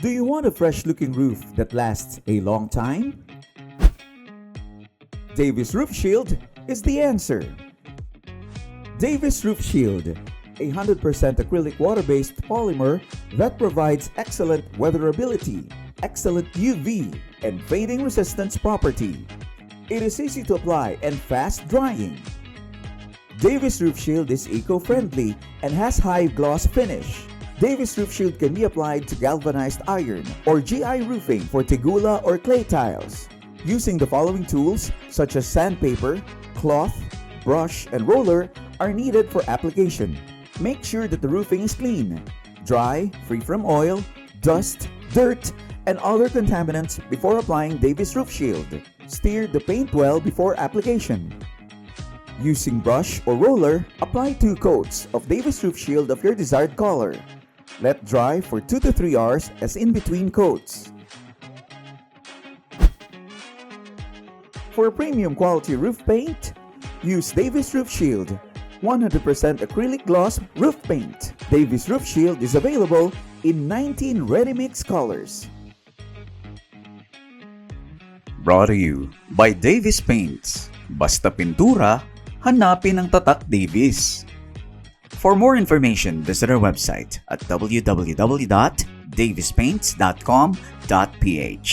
Do you want a fresh-looking roof that lasts a long time? Davies Roofshield is the answer. Davies Roofshield, a 100% acrylic water-based polymer that provides excellent weatherability, excellent UV, and fading resistance property. It is easy to apply and fast drying. Davies Roofshield is eco-friendly and has high gloss finish. Davies Roofshield can be applied to galvanized iron or GI roofing for tegula or clay tiles. Using the following tools such as sandpaper, cloth, brush, and roller are needed for application. Make sure that the roofing is clean, dry, free from oil, dust, dirt, and other contaminants before applying Davies Roofshield. Stir the paint well before application. Using brush or roller, apply 2 coats of Davies Roofshield of your desired color. Let dry for 2 to 3 hours as in between coats. For premium quality roof paint, use Davies Roofshield, 100% acrylic gloss roof paint. Davies Roofshield is available in 19 ready-mix colors. Brought to you by Davies Paints. Basta pintura, hanapin ang tatak Davies. For more information, visit our website at www.daviespaints.com.ph.